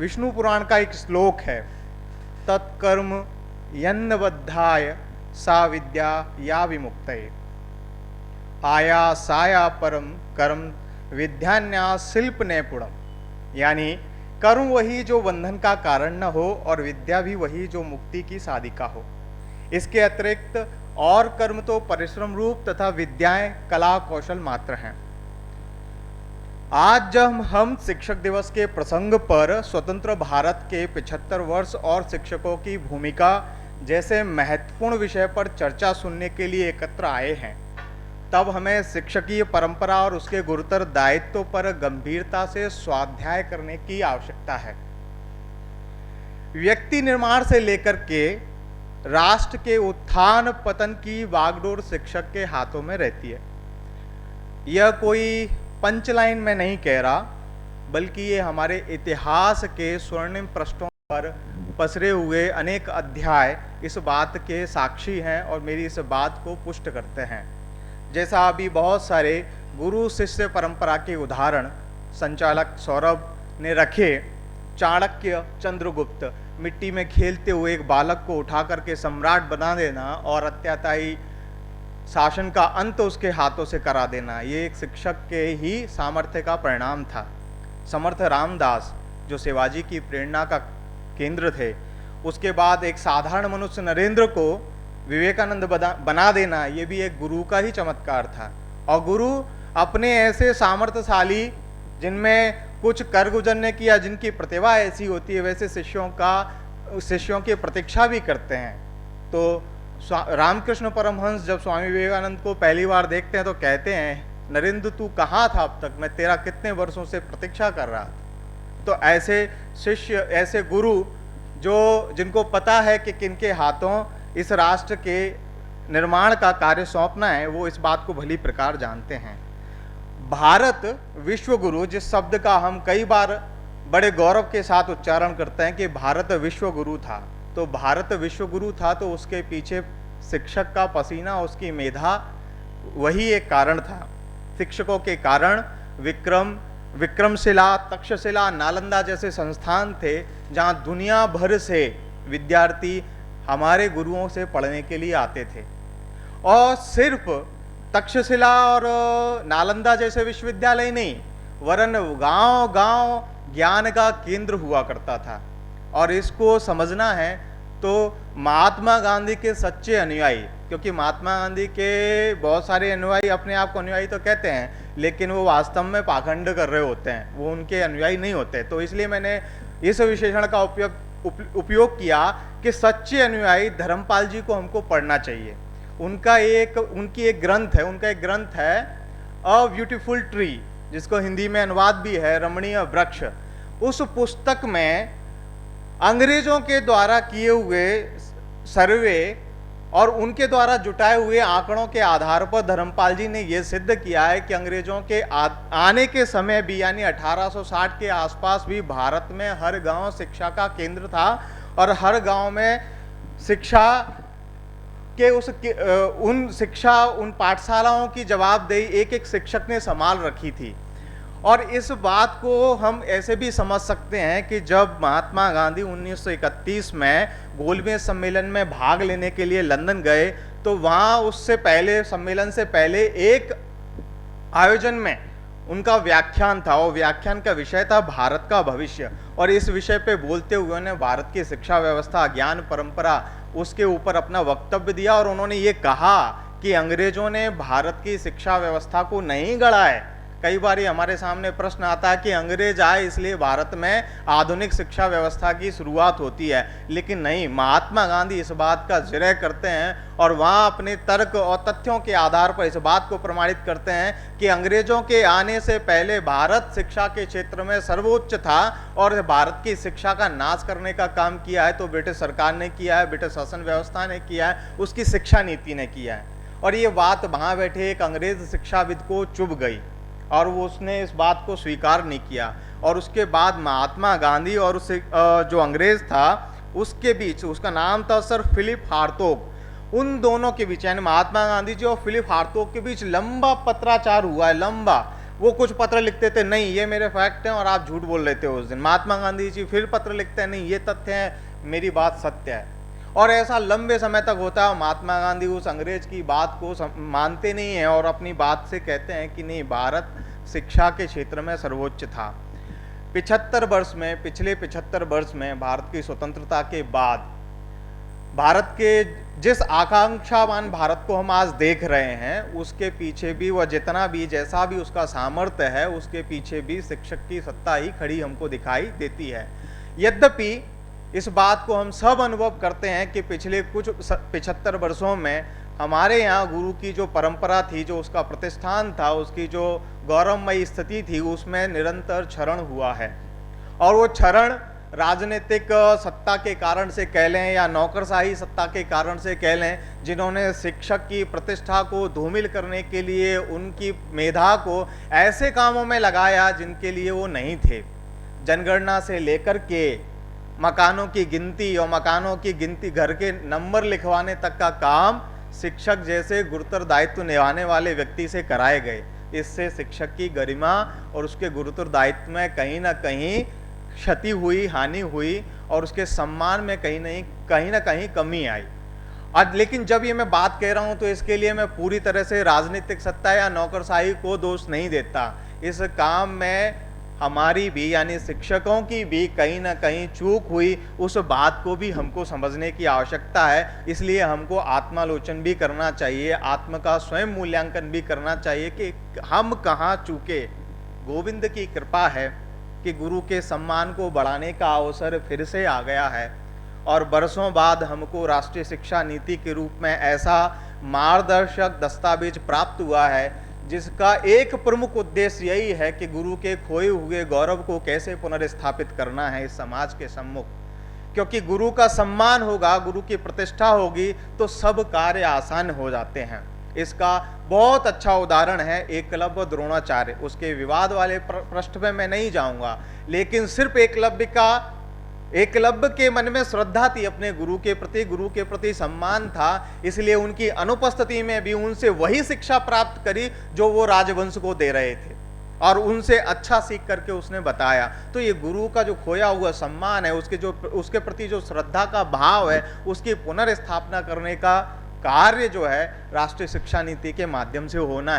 विष्णु पुराण का एक श्लोक है, तत्कर्म यन्नबद्धाय सा विद्या या विमुक्तये आयासाया परम कर्म विद्यान्यास शिल्प नैपुणम। यानी कर्म वही जो बंधन का कारण न हो और विद्या भी वही जो मुक्ति की साधिका हो। इसके अतिरिक्त और कर्म तो परिश्रम रूप तथा विद्याएं कला कौशल मात्र हैं। आज जब हम शिक्षक दिवस के प्रसंग पर स्वतंत्र भारत के 75 वर्ष और शिक्षकों की भूमिका जैसे महत्वपूर्ण विषय पर चर्चा सुनने के लिए एकत्र आए हैं, तब हमें शिक्षकीय परंपरा और उसके गुरुतर दायित्व पर गंभीरता से स्वाध्याय करने की आवश्यकता है। व्यक्ति निर्माण से लेकर के राष्ट्र के उत्थान पतन की बागडोर शिक्षक के हाथों में रहती है। यह कोई पंचलाइन में नहीं कह रहा, बल्कि ये हमारे इतिहास के स्वर्णिम पृष्ठों पर पसरे हुए अनेक अध्याय इस बात के साक्षी हैं और मेरी इस बात को पुष्ट करते हैं। जैसा अभी बहुत सारे गुरु शिष्य परंपरा के उदाहरण संचालक सौरभ ने रखे, चाणक्य, चंद्रगुप्त, मिट्टी में खेलते हुए एक बालक को उठा करके सम्राट बना देना और अत्याचारी शासन का अंत उसके हाथों से करा देना, ये एक शिक्षक के ही सामर्थ्य का परिणाम था। समर्थ रामदास जो शिवाजी की प्रेरणा का केंद्र थे, उसके बाद एक साधारण मनुष्य नरेंद्र को विवेकानंद बना देना, ये भी एक गुरु का ही चमत्कार था। और गुरु अपने ऐसे सामर्थ्यशाली जिनमें कुछ कर गुजरने की या जिनकी प्रतिभा ऐसी होती है, वैसे शिष्यों की प्रतीक्षा भी करते हैं। तो रामकृष्ण परमहंस जब स्वामी विवेकानंद को पहली बार देखते हैं तो कहते हैं, नरेंद्र तू कहाँ था अब तक, मैं तेरा कितने वर्षों से प्रतीक्षा कर रहा था। तो ऐसे शिष्य, ऐसे गुरु जिनको पता है कि किनके हाथों इस राष्ट्र के निर्माण का कार्य सौंपना है, वो इस बात को भली प्रकार जानते हैं। भारत विश्व गुरु, जिस शब्द का हम कई बार बड़े गौरव के साथ उच्चारण करते हैं कि भारत विश्व गुरु था, तो भारत विश्व गुरु था तो उसके पीछे शिक्षक का पसीना, उसकी मेधा, वही एक कारण था। शिक्षकों के कारण विक्रमशिला, तक्षशिला, नालंदा जैसे संस्थान थे जहां दुनिया भर से विद्यार्थी हमारे गुरुओं से पढ़ने के लिए आते थे। और सिर्फ तक्षशिला और नालंदा जैसे विश्वविद्यालय नहीं, वरन गांव-गांव ज्ञान का केंद्र हुआ करता था। और इसको समझना है तो महात्मा गांधी के सच्चे अनुयायी, क्योंकि महात्मा गांधी के बहुत सारे अनुयायी अपने आप को अनुयायी तो कहते हैं, लेकिन वो वास्तव में पाखंड कर रहे होते हैं, वो उनके अनुयायी नहीं होते। तो इसलिए मैंने इस विशेषण का उपयोग किया कि सच्चे अनुयायी धर्मपाल जी को हमको पढ़ना चाहिए। उनकी एक ग्रंथ है अ ब्यूटीफुल ट्री, जिसको हिंदी में अनुवाद भी है रमणीय वृक्ष। उस पुस्तक में अंग्रेजों के द्वारा किए हुए सर्वे और उनके द्वारा जुटाए हुए आंकड़ों के आधार पर धर्मपाल जी ने यह सिद्ध किया है कि अंग्रेजों के आने के समय भी, यानी 1860 के आसपास भी, भारत में हर गांव शिक्षा का केंद्र था और हर गांव में शिक्षा के उन पाठशालाओं की जवाबदेही एक एक शिक्षक ने संभाल रखी थी। और इस बात को हम ऐसे भी समझ सकते हैं कि जब महात्मा गांधी 1931 में गोलमेज सम्मेलन में भाग लेने के लिए लंदन गए, तो वहाँ उससे पहले, सम्मेलन से पहले एक आयोजन में उनका व्याख्यान था और व्याख्यान का विषय था भारत का भविष्य। और इस विषय पे बोलते हुए उन्होंने भारत की शिक्षा व्यवस्था, ज्ञान परंपरा, उसके ऊपर अपना वक्तव्य दिया और उन्होंने ये कहा कि अंग्रेजों ने भारत की शिक्षा व्यवस्था को नहीं गढ़ा है। कई बार हमारे सामने प्रश्न आता है कि अंग्रेज आए इसलिए भारत में आधुनिक शिक्षा व्यवस्था की शुरुआत होती है, लेकिन नहीं, महात्मा गांधी इस बात का जिक्र करते हैं और वहाँ अपने तर्क और तथ्यों के आधार पर इस बात को प्रमाणित करते हैं कि अंग्रेजों के आने से पहले भारत शिक्षा के क्षेत्र में सर्वोच्च था और भारत की शिक्षा का नाश करने का काम किया है तो ब्रिटिश सरकार ने किया है, ब्रिटिश शासन व्यवस्था ने किया है, उसकी शिक्षा नीति ने किया है। और ये बात वहाँ बैठे एक अंग्रेज शिक्षाविद को चुभ गई और वो उसने इस बात को स्वीकार नहीं किया। और उसके बाद महात्मा गांधी और उस जो अंग्रेज था उसके बीच, उसका नाम था सर फिलिप हार्तोग, उन दोनों के बीच, यानी महात्मा गांधी जी और फिलिप हार्तोग के बीच लंबा पत्राचार हुआ है, लंबा। वो कुछ पत्र लिखते थे, नहीं ये मेरे फैक्ट हैं और आप झूठ बोल रहे थे उस दिन। महात्मा गांधी जी फिर पत्र लिखते हैं, नहीं ये तथ्य है, मेरी बात सत्य है। और ऐसा लंबे समय तक होता है। महात्मा गांधी उस अंग्रेज की बात को मानते नहीं हैं और अपनी बात से कहते हैं कि नहीं, भारत शिक्षा के क्षेत्र में सर्वोच्च था। 75 वर्ष में, पिछले 75 वर्ष में भारत की स्वतंत्रता के बाद भारत के जिस आकांक्षावान भारत को हम आज देख रहे हैं, उसके पीछे भी वह जितना भी जैसा भी उसका सामर्थ्य है, उसके पीछे भी शिक्षक की सत्ता ही खड़ी हमको दिखाई देती है। यद्यपि इस बात को हम सब अनुभव करते हैं कि पिछले कुछ 75 वर्षों में हमारे यहाँ गुरु की जो परंपरा थी, जो उसका प्रतिष्ठान था, उसकी जो गौरवमयी स्थिति थी, उसमें निरंतर क्षरण हुआ है। और वो क्षरण राजनीतिक सत्ता के कारण से कह लें या नौकरशाही सत्ता के कारण से कह लें, जिन्होंने शिक्षक की प्रतिष्ठा को धूमिल करने के लिए उनकी मेधा को ऐसे कामों में लगाया जिनके लिए वो नहीं थे। जनगणना से लेकर के मकानों की गिनती और मकानों की गिनती, घर के नंबर लिखवाने तक का काम शिक्षक जैसे गुरुतर दायित्व निभाने वाले व्यक्ति से कराए गए। इससे शिक्षक की गरिमा और उसके गुरुतर दायित्व में कहीं ना कहीं क्षति हुई, हानि हुई और उसके सम्मान में कहीं ना कहीं कमी आई। आज लेकिन जब ये मैं बात कह रहा हूं तो इसके लिए मैं पूरी तरह से राजनीतिक सत्ता या नौकरशाही को दोष नहीं देता। इस काम में हमारी भी यानी शिक्षकों की भी कहीं ना कहीं चूक हुई, उस बात को भी हमको समझने की आवश्यकता है। इसलिए हमको आत्मालोचन भी करना चाहिए, आत्म का स्वयं मूल्यांकन भी करना चाहिए कि हम कहाँ चूके। गोविंद की कृपा है कि गुरु के सम्मान को बढ़ाने का अवसर फिर से आ गया है और बरसों बाद हमको राष्ट्रीय शिक्षा नीति के रूप में ऐसा मार्गदर्शक दस्तावेज प्राप्त हुआ है जिसका एक प्रमुख उद्देश्य यही है कि गुरु के खोए हुए गौरव को कैसे पुनर्स्थापित करना है इस समाज के सम्मुख। क्योंकि गुरु का सम्मान होगा, गुरु की प्रतिष्ठा होगी तो सब कार्य आसान हो जाते हैं। इसका बहुत अच्छा उदाहरण है एकलव्य द्रोणाचार्य। उसके विवाद वाले पृष्ठ में मैं नहीं जाऊंगा, लेकिन सिर्फ एकलव्य के मन में श्रद्धा थी अपने गुरु के प्रति सम्मान था, इसलिए उनकी अनुपस्थिति में भी उनसे वही शिक्षा प्राप्त करी जो वो राजवंश को दे रहे थे और उनसे अच्छा सीख करके उसने बताया। तो ये गुरु का जो खोया हुआ सम्मान है, उसके प्रति जो श्रद्धा का भाव है, उसकी पुनर्स्थापना करने का कार्य जो है राष्ट्रीय शिक्षा नीति के माध्यम से होना है।